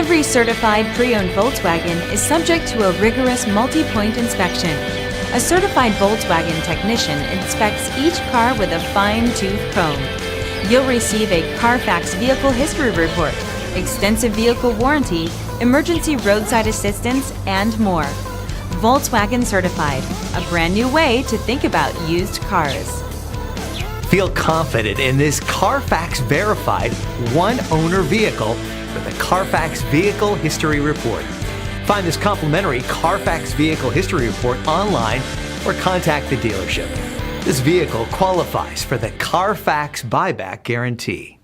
Every certified pre-owned Volkswagen is subject to a rigorous multi-point inspection. A certified Volkswagen technician inspects each car with a fine-tooth comb. You'll receive a CarFax vehicle history report, extensive vehicle warranty, emergency roadside assistance, and more. Volkswagen Certified, a brand new way to think about used cars. Feel confident in this CarFax verified one-owner vehicle with a CarFax Vehicle History Report. Find this complimentary CarFax Vehicle History Report online or contact the dealership. This vehicle qualifies for the CarFax Buyback Guarantee.